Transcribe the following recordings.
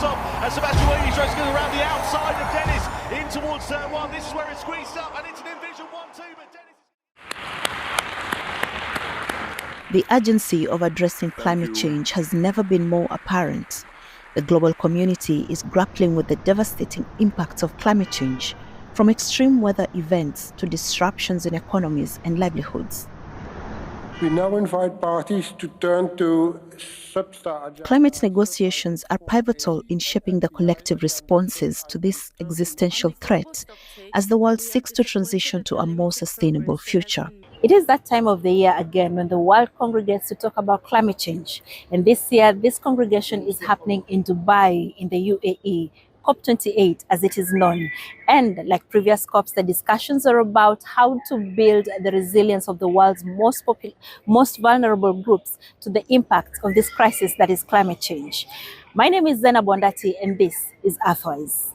comes off, and Sebastian Williams tries to go around the outside of Dennis in towards turn one. This is where it's squeezed up, and it's an Envision 1-2, but Dennis... The urgency of addressing climate change has never been more apparent. The global community is grappling with the devastating impacts of climate change, from extreme weather events to disruptions in economies and livelihoods. We now invite parties to turn to substance. Climate negotiations are pivotal in shaping the collective responses to this existential threat as the world seeks to transition to a more sustainable future. It is that time of the year again when the world congregates to talk about climate change. And this year, this congregation is happening in Dubai, in the UAE, COP28 as it is known. And like previous COPs, the discussions are about how to build the resilience of the world's most vulnerable groups to the impact of this crisis that is climate change. My name is Zena Bondati, and this is Earthwise.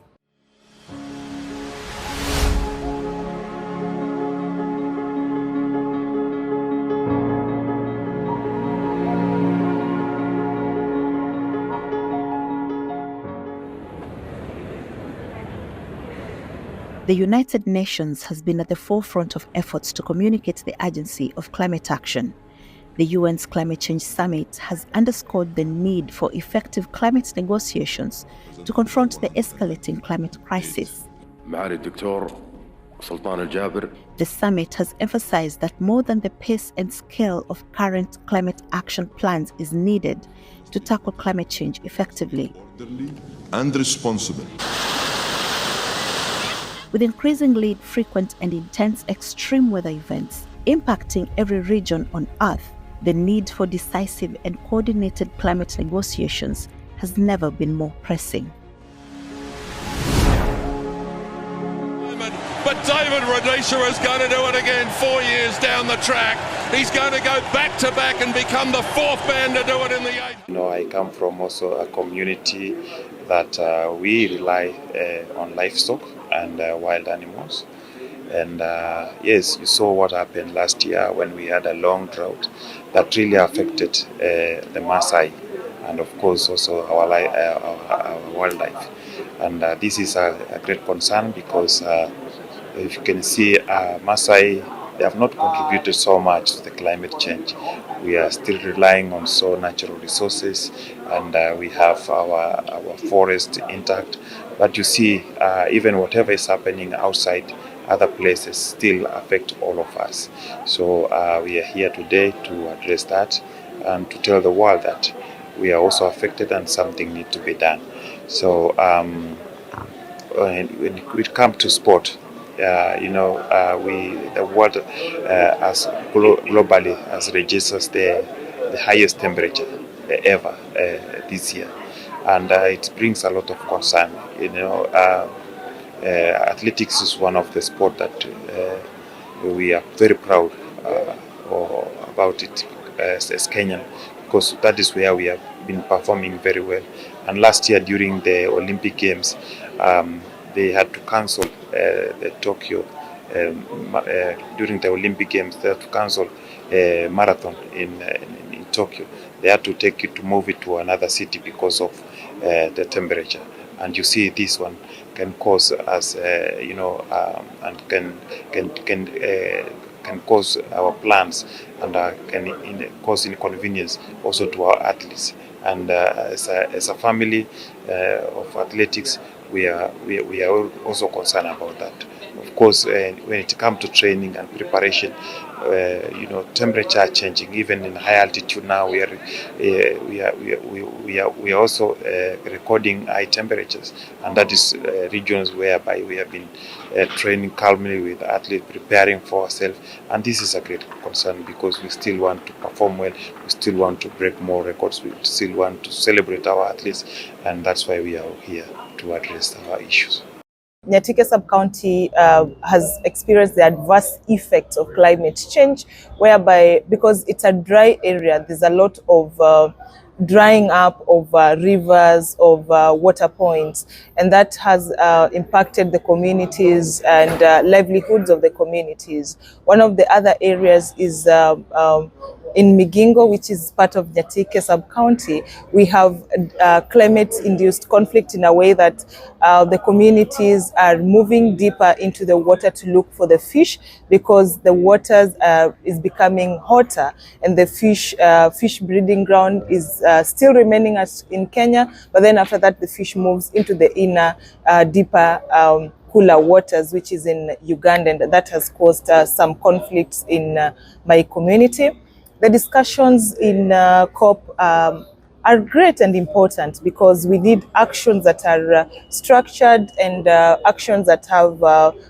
The United Nations has been at the forefront of efforts to communicate the urgency of climate action. The UN's Climate Change Summit has underscored the need for effective climate negotiations to confront the escalating climate crisis. The summit has emphasized that more than the pace and scale of current climate action plans is needed to tackle climate change effectively. And responsible. With increasingly frequent and intense extreme weather events impacting every region on Earth, the need for decisive and coordinated climate negotiations has never been more pressing. But David Rudisha is going to do it again 4 years down the track. He's going to go back to back and become the fourth man to do it in the eighth. You know, I come from also a community that we rely on livestock and wild animals. And yes, you saw what happened last year when we had a long drought that really affected the Maasai and of course also our wildlife. And this is a great concern because if you can see Maasai, they have not contributed so much to the climate change. We are still relying on natural resources, and we have our forest intact. But you see, even whatever is happening outside other places still affect all of us. So we are here today to address that and to tell the world that we are also affected and something needs to be done. So when it comes to sport, the world as globally has registered the highest temperature ever this year, and it brings a lot of concern. Athletics is one of the sport that we are very proud about it as Kenyan, because that is where we have been performing very well. And last year during the Olympic Games, they had to cancel the Tokyo during the Olympic Games. They had to cancel a marathon in Tokyo. They had to move it to another city because of the temperature. And you see, this one can cause us, and can cause our plans and can cause inconvenience also to our athletes. And as a family of athletics, we are also concerned about that. Of course, when it comes to training and preparation, temperature changing. Even in high altitude now, we are also recording high temperatures, and that is regions whereby we have been training calmly with athletes, preparing for ourselves. And this is a great concern because we still want to perform well, we still want to break more records, we still want to celebrate our athletes, and that's why we are here to address our issues. Nyatike sub-county has experienced the adverse effects of climate change, whereby, because it's a dry area, there's a lot of drying up of rivers, of water points, and that has impacted the communities and livelihoods of the communities. One of the other areas is in Migingo, which is part of Nyatike sub-county, we have climate-induced conflict in a way that the communities are moving deeper into the water to look for the fish, because the water is becoming hotter, and the fish breeding ground is still remaining in Kenya, but then after that the fish moves into the inner, deeper, cooler waters, which is in Uganda, and that has caused some conflicts in my community. The discussions in COP are great and important, because we need actions that are structured, and actions that have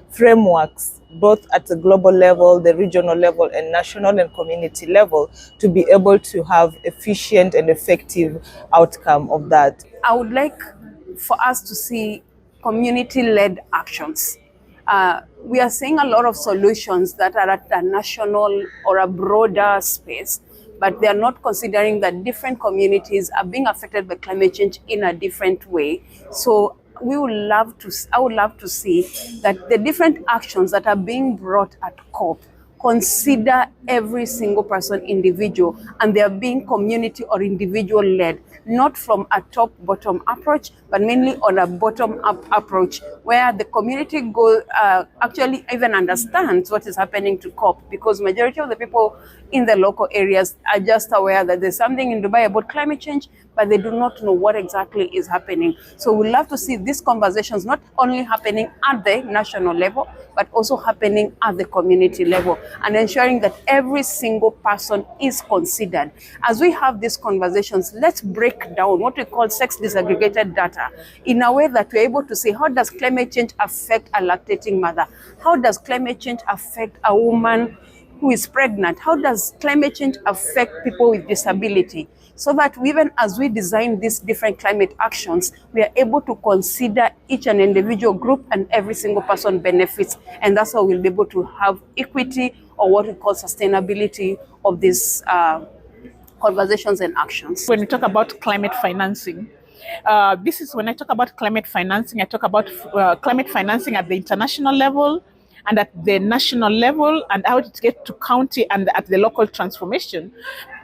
frameworks, both at the global level, the regional level, and national and community level, to be able to have efficient and effective outcome of that. I would like for us to see community-led actions. We are seeing a lot of solutions that are at a national or a broader space, but they are not considering that different communities are being affected by climate change in a different way. So I would love to see that the different actions that are being brought at COP consider every single person individual, and they are being community or individual led, not from a top-bottom approach, but mainly on a bottom-up approach, where the community actually even understands what is happening to COP, because majority of the people in the local areas are just aware that there's something in Dubai about climate change, but they do not know what exactly is happening. So we'd love to see these conversations not only happening at the national level, but also happening at the community level, and ensuring that every single person is considered. As we have these conversations, let's break down what we call sex disaggregated data in a way that we're able to say, how does climate change affect a lactating mother? How does climate change affect a woman who is pregnant? How does climate change affect people with disability? So that even as we design these different climate actions, we are able to consider each and individual group, and every single person benefits. And that's how we'll be able to have equity, or what we call sustainability, of these conversations and actions. When we talk about climate financing, this is when I talk about climate financing, I talk about climate financing at the international level and at the national level, and how it gets to county and at the local transformation.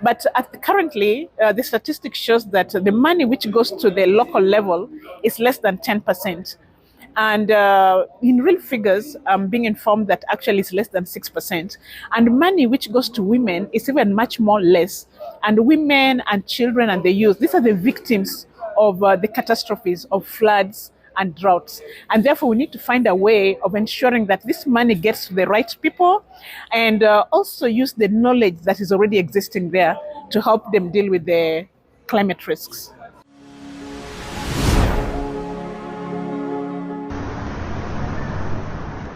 But currently, the statistic shows that the money which goes to the local level is less than 10%. And in real figures, I'm being informed that actually it's less than 6%. And money which goes to women is even much more less. And women and children and the youth, these are the victims of the catastrophes of floods and droughts. And therefore, we need to find a way of ensuring that this money gets to the right people, and also use the knowledge that is already existing there to help them deal with the climate risks.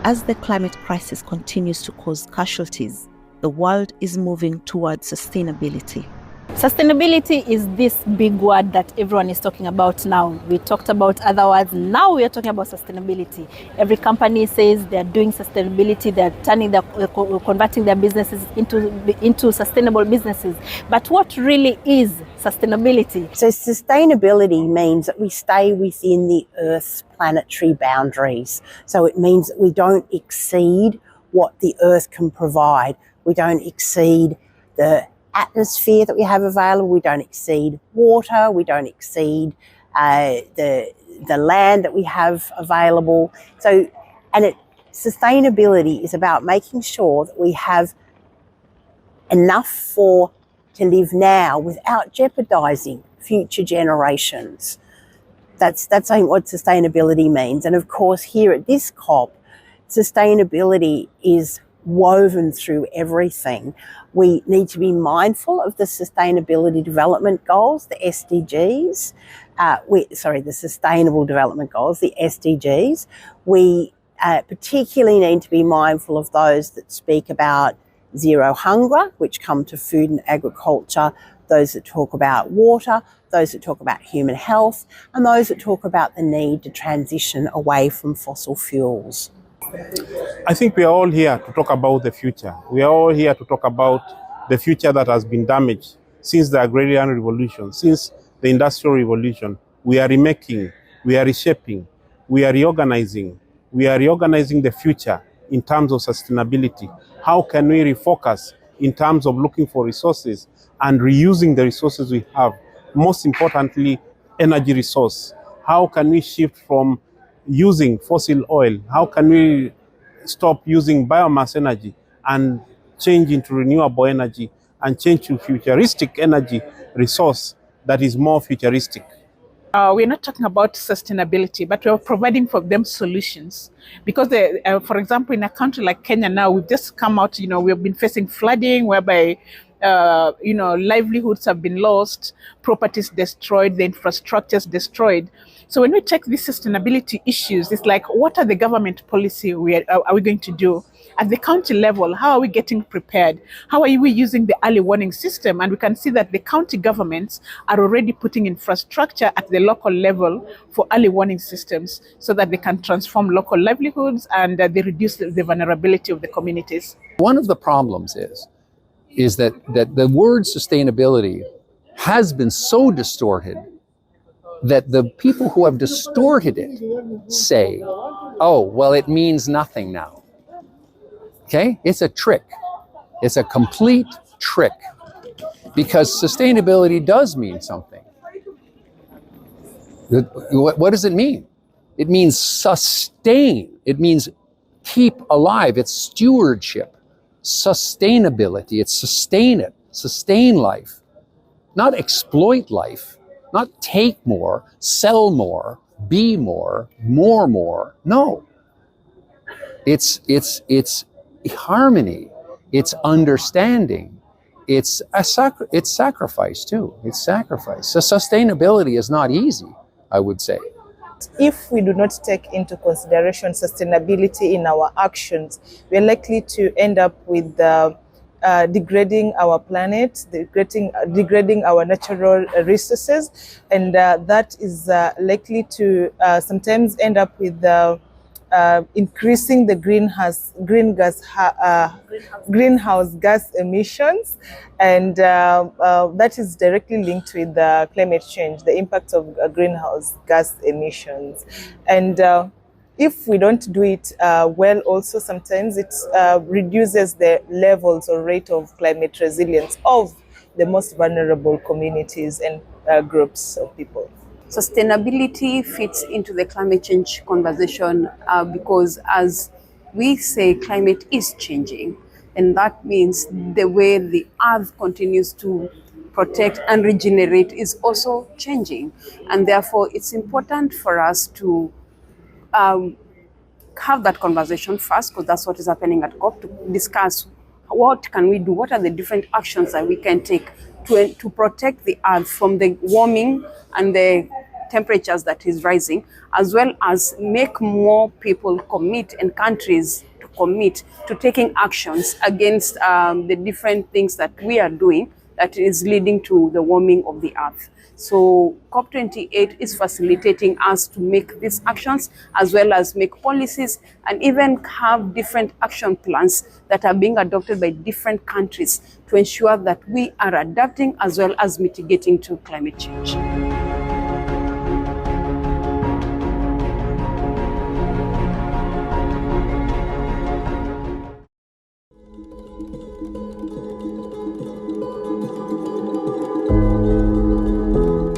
As the climate crisis continues to cause casualties, the world is moving towards sustainability. Sustainability is this big word that everyone is talking about now. We talked about other words. Now we are talking about sustainability. Every company says they're doing sustainability. They're converting their businesses into sustainable businesses. But what really is sustainability? So sustainability means that we stay within the Earth's planetary boundaries. So it means that we don't exceed what the Earth can provide. We don't exceed the atmosphere that we have available, we don't exceed water, we don't exceed the land that we have available. So, sustainability is about making sure that we have enough to live without jeopardizing future generations. That's what sustainability means. And of course, here at this COP, sustainability is woven through everything. We need to be mindful of the Sustainability Development Goals, the SDGs, the Sustainable Development Goals, the SDGs. We particularly need to be mindful of those that speak about zero hunger, which come to food and agriculture, those that talk about water, those that talk about human health, and those that talk about the need to transition away from fossil fuels. I think we are all here to talk about the future. We are all here to talk about the future that has been damaged since the agrarian revolution, since the industrial revolution. We are remaking, we are reshaping, we are reorganizing. We are reorganizing the future in terms of sustainability. How can we refocus in terms of looking for resources and reusing the resources we have. Most importantly, energy resource. How can we shift from using fossil oil? How can we stop using biomass energy and change into renewable energy and change to futuristic energy resource that is more futuristic? We're not talking about sustainability, but we're providing for them solutions. Because, for example, in a country like Kenya now, we've just come out, we've been facing flooding whereby, livelihoods have been lost, properties destroyed, the infrastructures destroyed. So when we take these sustainability issues, it's like, what are the government policy are we going to do? At the county level, how are we getting prepared? How are we using the early warning system? And we can see that the county governments are already putting infrastructure at the local level for early warning systems so that they can transform local livelihoods and they reduce the vulnerability of the communities. One of the problems is that the word sustainability has been so distorted that the people who have distorted it say, oh, well, it means nothing now. Okay? It's a trick. It's a complete trick because sustainability does mean something. What does it mean? It means sustain. It means keep alive. It's stewardship, sustainability. It's sustain it, sustain life, not exploit life, not take more, sell more, be more. No. It's harmony, it's understanding, it's sacrifice too. It's sacrifice. So sustainability is not easy, I would say. If we do not take into consideration sustainability in our actions, we are likely to end up with degrading our planet, degrading our natural resources, and that is likely to sometimes end up with increasing the greenhouse gas emissions, and that is directly linked with climate change, the impact of greenhouse gas emissions. And if we don't do it well, also sometimes it reduces the levels or rate of climate resilience of the most vulnerable communities and groups of people. Sustainability fits into the climate change conversation because, as we say, climate is changing, and that means the way the earth continues to protect and regenerate is also changing, and therefore it's important for us to have that conversation first, because that's what is happening at COP, to discuss what can we do, what are the different actions that we can take to protect the earth from the warming and the temperatures that is rising, as well as make more people commit and countries to commit to taking actions against the different things that we are doing that is leading to the warming of the earth. So COP28 is facilitating us to make these actions, as well as make policies and even have different action plans that are being adopted by different countries to ensure that we are adapting as well as mitigating to climate change.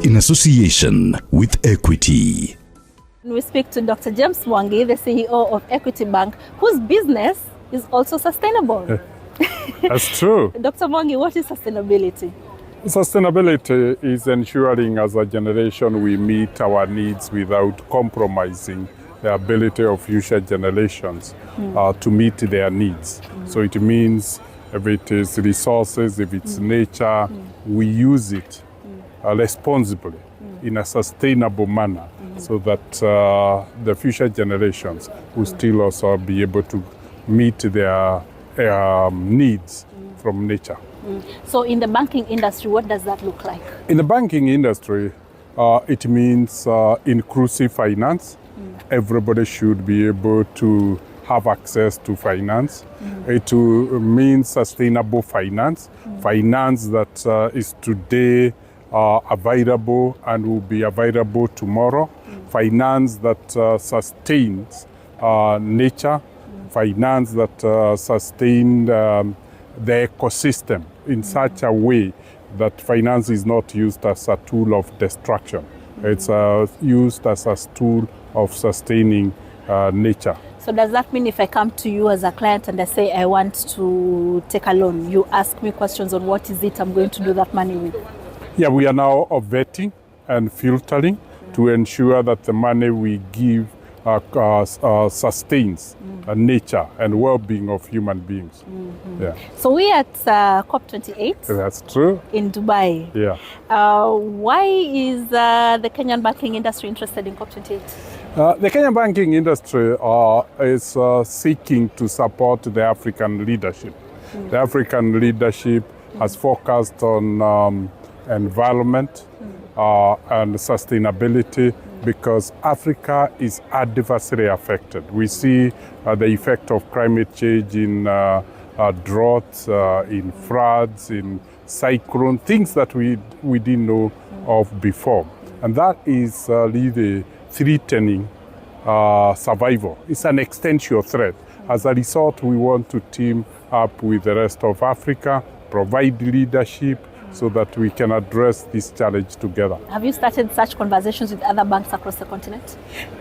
In association with Equity. We speak to Dr. James Mwangi, the CEO of Equity Bank, whose business is also sustainable. That's true. Dr. Mwangi, what is sustainability? Sustainability is ensuring as a generation we meet our needs without compromising the ability of future generations to meet their needs. So it means if it is resources, if it's nature, we use it responsibly in a sustainable manner so that the future generations will still also be able to meet their needs from nature. So in the banking industry, what does that look like? In the banking industry, it means inclusive finance. Everybody should be able to have access to finance. It means sustainable finance, finance that is today available and will be available tomorrow, finance that sustains nature, finance that sustains the ecosystem in such a way that finance is not used as a tool of destruction. It's used as a tool of sustaining nature. So does that mean if I come to you as a client and I say I want to take a loan, you ask me questions on what is it I'm going to do that money with? Yeah, we are now vetting and filtering to ensure that the money we give sustains nature and well-being of human beings. Yeah. So we're at COP28. That's true. In Dubai. Yeah. Why is the Kenyan banking industry interested in COP28? The Kenyan banking industry is seeking to support the African leadership. The African leadership has focused on environment and sustainability because Africa is adversely affected. We see the effect of climate change in droughts, in floods, in cyclones, things that we didn't know of before. And that is really threatening survival. It's an existential threat. As a result, we want to team up with the rest of Africa, provide leadership so that we can address this challenge together. Have you started such conversations with other banks across the continent?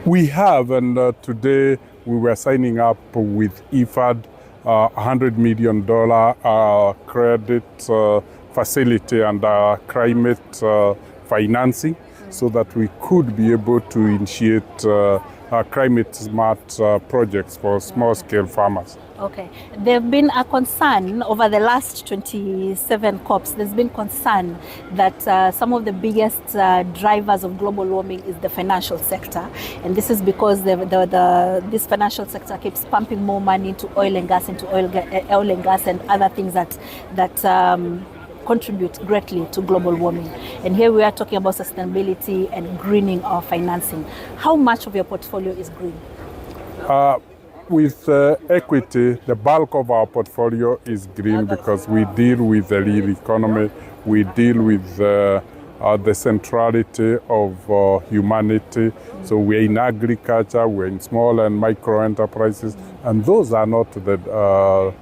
We have, and today we were signing up with IFAD, $100 million credit facility and climate financing, so that we could be able to initiate climate smart projects for small-scale farmers. Okay. There's been a concern over the last 27 COPs. There's been concern that some of the biggest drivers of global warming is the financial sector. And this is because this financial sector keeps pumping more money into oil and gas, oil and gas and other things that contribute greatly to global warming. And here we are talking about sustainability and greening our financing. How much of your portfolio is green? With equity, the bulk of our portfolio is green because we deal with the real economy, we deal with the centrality of humanity. So we're in agriculture, we're in small and micro enterprises, and those are not the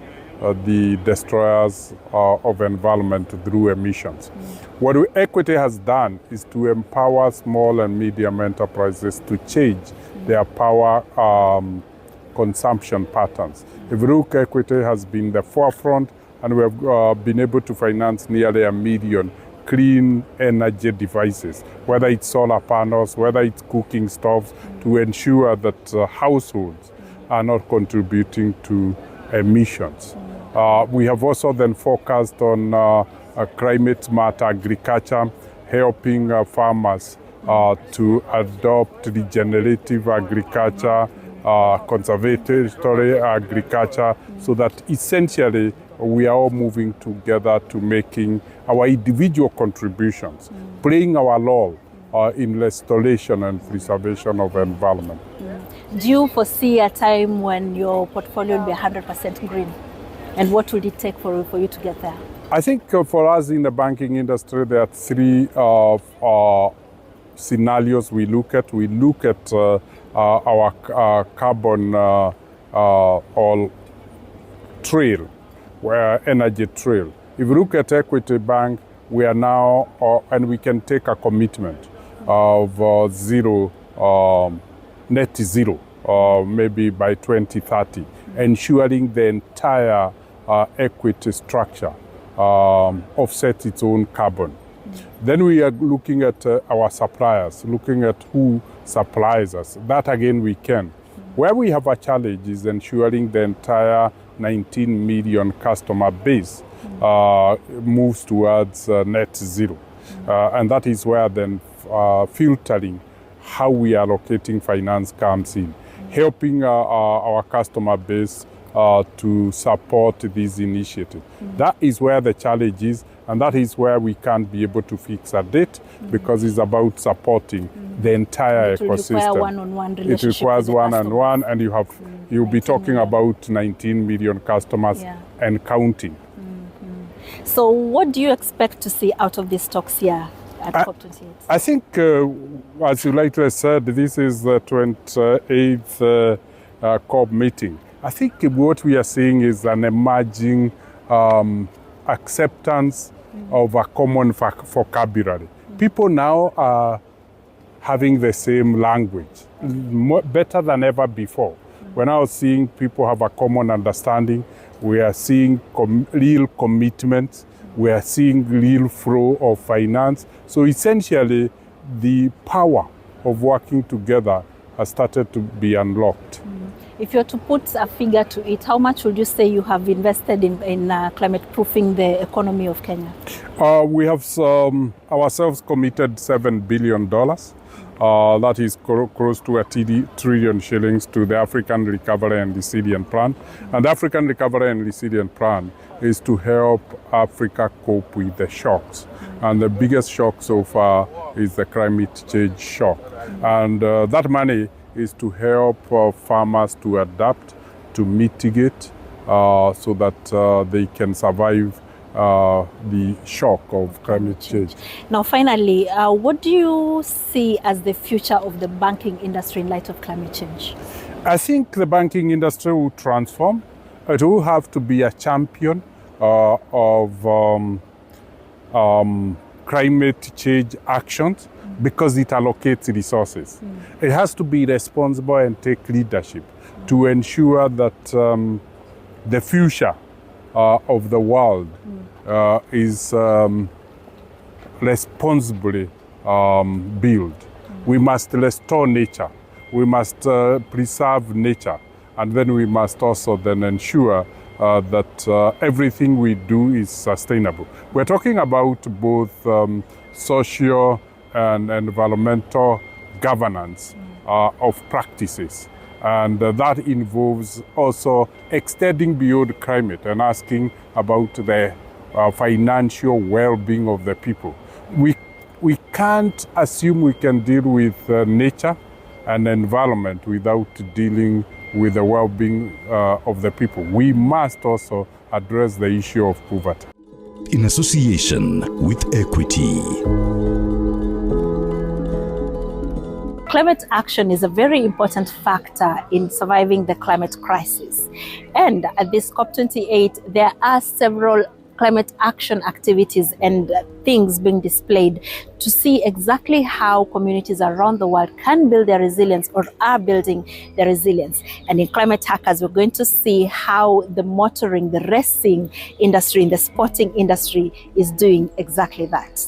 destroyers of environment through emissions. What equity has done is to empower small and medium enterprises to change their power consumption patterns. If you look, equity has been the forefront, and we have been able to finance nearly 1 million clean energy devices, whether it's solar panels, whether it's cooking stoves, to ensure that households are not contributing to emissions. We have also then focused on climate smart agriculture, helping farmers to adopt regenerative agriculture, conservatory agriculture, so that essentially we are all moving together to making our individual contributions, playing our role in restoration and preservation of environment. Do you foresee a time when your portfolio will be 100% green? And what would it take for you to get there? I think for us in the banking industry, there are 3 scenarios we look at. We look at our carbon or trail, energy trail. If you look at Equity Bank, we are now, and we can take a commitment of net zero, maybe by 2030, ensuring the entire equity structure offsets its own carbon. Then we are looking at our suppliers, looking at who supplies us. That again we can. Where we have a challenge is ensuring the entire 19 million customer base moves towards net zero. And that is where then filtering how we are allocating finance comes in, helping our customer base to support this initiative. That is where the challenge is, and that is where we can't be able to fix a date, because it's about supporting the entire ecosystem. Require one-on-one relationship. It requires one-on-one, and you'll be talking about 19 million customers and counting. So what do you expect to see out of these talks here at COP28? I think, as you rightly said, this is the 28th COP meeting. I think what we are seeing is an emerging acceptance of a common vocabulary. People now are having the same language, better than ever before. We're now seeing people have a common understanding. We are seeing real commitments. We are seeing real flow of finance. So essentially, the power of working together has started to be unlocked. If you're to put a figure to it, how much would you say you have invested in climate proofing the economy of Kenya? We have ourselves committed $7 billion. That is close to $1 trillion shillings to the African Recovery and Resilience Plan. And the African Recovery and Resilience Plan is to help Africa cope with the shocks. And the biggest shock so far is the climate change shock. And that money is to help farmers to adapt, to mitigate, so that they can survive the shock of climate change. Now, finally, what do you see as the future of the banking industry in light of climate change? I think the banking industry will transform. It will have to be a champion of climate change actions because it allocates resources. It has to be responsible and take leadership to ensure that the future of the world is responsibly built. We must restore nature. We must preserve nature. And then we must also then ensure that everything we do is sustainable. We're talking about both social and environmental governance of practices. And that involves also extending beyond climate and asking about the financial well-being of the people. We can't assume we can deal with nature and environment without dealing with the well-being of the people. We must also address the issue of poverty. In association with Equity. Climate action is a very important factor in surviving the climate crisis. And at this COP28, there are several climate action activities and things being displayed to see exactly how communities around the world can build their resilience or are building their resilience. And in Climate Hackers, we're going to see how the motoring, the racing industry, and the sporting industry is doing exactly that.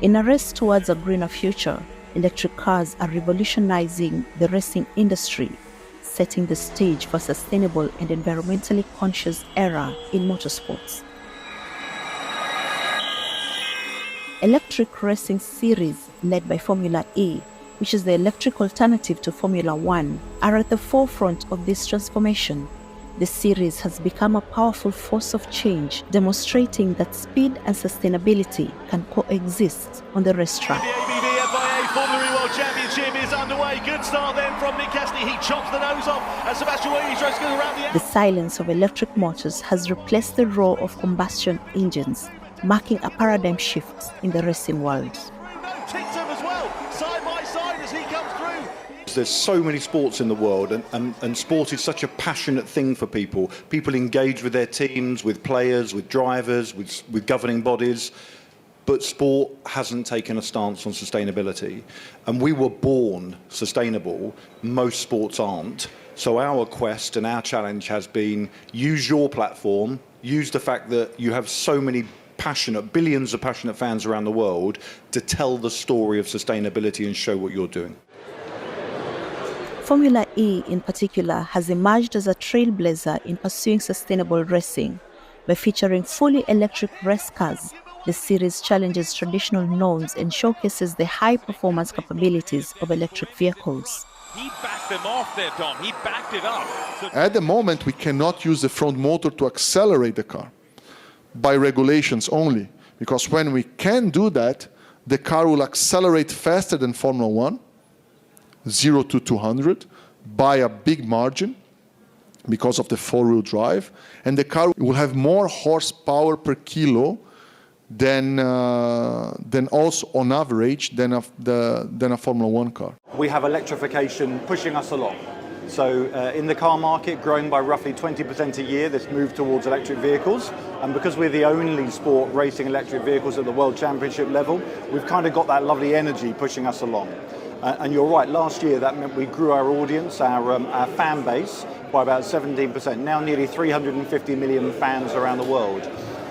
In a race towards a greener future, electric cars are revolutionizing the racing industry, setting the stage for a sustainable and environmentally conscious era in motorsports. Electric racing series led by Formula E, which is the electric alternative to Formula One, are at the forefront of this transformation. The series has become a powerful force of change, demonstrating that speed and sustainability can coexist on the racetrack. The ABB FIA Formula E World Championship is underway. Good start then from Nick Cassidy. He chops the nose off as Sebastian Williams goes around the... The silence of electric motors has replaced the roar of combustion engines, marking a paradigm shift in the racing world. As well, side by side as he comes through. There's so many sports in the world, and sport is such a passionate thing for people. People engage with their teams, with players, with drivers, with governing bodies. But sport hasn't taken a stance on sustainability. And we were born sustainable. Most sports aren't. So our quest and our challenge has been use your platform, use the fact that you have so many billions of passionate fans around the world to tell the story of sustainability and show what you're doing. Formula E in particular has emerged as a trailblazer in pursuing sustainable racing. By featuring fully electric race cars, the series challenges traditional norms and showcases the high-performance capabilities of electric vehicles. He backed them off there, Dom. He backed it up. At the moment, we cannot use the front motor to accelerate the car by regulations only, because when we can do that, the car will accelerate faster than Formula One, 0 to 200, by a big margin because of the four-wheel drive, and the car will have more horsepower per kilo than also on average than a Formula One car. We have electrification pushing us along. So in the car market, growing by roughly 20% a year, this move towards electric vehicles. And because we're the only sport racing electric vehicles at the World Championship level, we've kind of got that lovely energy pushing us along. And you're right, last year that meant we grew our audience, our fan base, by about 17%. Now nearly 350 million fans around the world.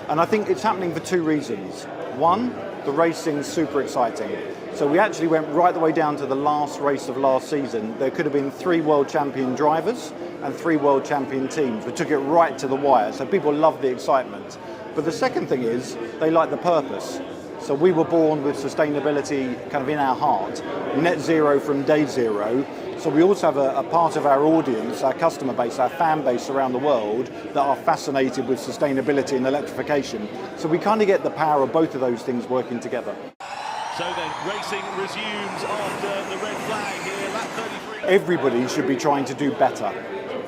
And I think it's happening for two reasons. One, the racing's super exciting. So we actually went right the way down to the last race of last season. There could have been 3 world champion drivers and 3 world champion teams. We took it right to the wire, so people love the excitement. But the second thing is, they like the purpose. So we were born with sustainability kind of in our heart, net zero from day zero. So we also have a part of our audience, our customer base, our fan base around the world that are fascinated with sustainability and electrification. So we kind of get the power of both of those things working together. So then racing resumes after the red flag here, lap 33. Everybody should be trying to do better,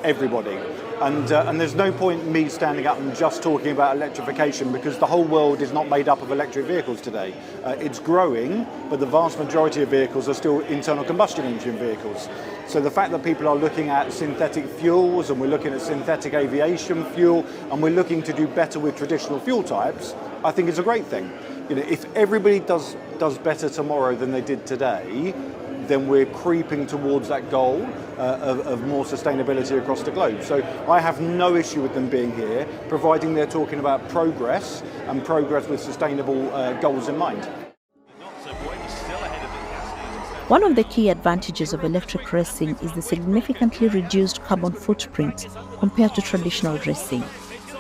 everybody. And there's no point in me standing up and just talking about electrification because the whole world is not made up of electric vehicles today. It's growing, but the vast majority of vehicles are still internal combustion engine vehicles. So the fact that people are looking at synthetic fuels and we're looking at synthetic aviation fuel and we're looking to do better with traditional fuel types, I think is a great thing. You know, if everybody does better tomorrow than they did today, then we're creeping towards that goal of more sustainability across the globe. So I have no issue with them being here, providing they're talking about progress and progress with sustainable goals in mind. One of the key advantages of electric racing is the significantly reduced carbon footprint compared to traditional racing.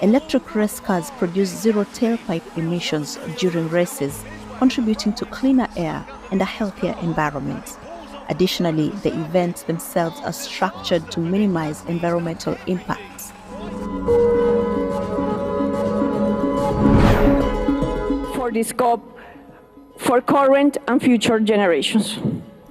Electric race cars produce zero tailpipe emissions during races, contributing to cleaner air and a healthier environment. Additionally, the events themselves are structured to minimize environmental impacts. For the scope for current and future generations.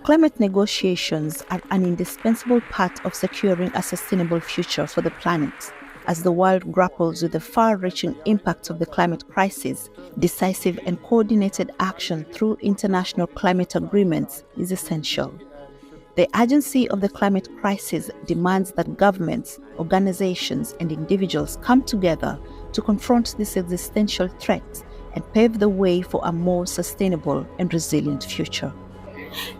Climate negotiations are an indispensable part of securing a sustainable future for the planet. As the world grapples with the far-reaching impacts of the climate crisis, decisive and coordinated action through international climate agreements is essential. The urgency of the climate crisis demands that governments, organizations, and individuals come together to confront this existential threat and pave the way for a more sustainable and resilient future.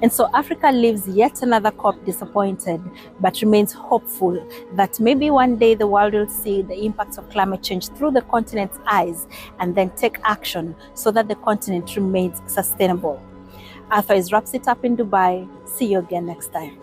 And so Africa leaves yet another COP disappointed, but remains hopeful that maybe one day the world will see the impacts of climate change through the continent's eyes and then take action so that the continent remains sustainable. Earthwise wraps it up in Dubai. See you again next time.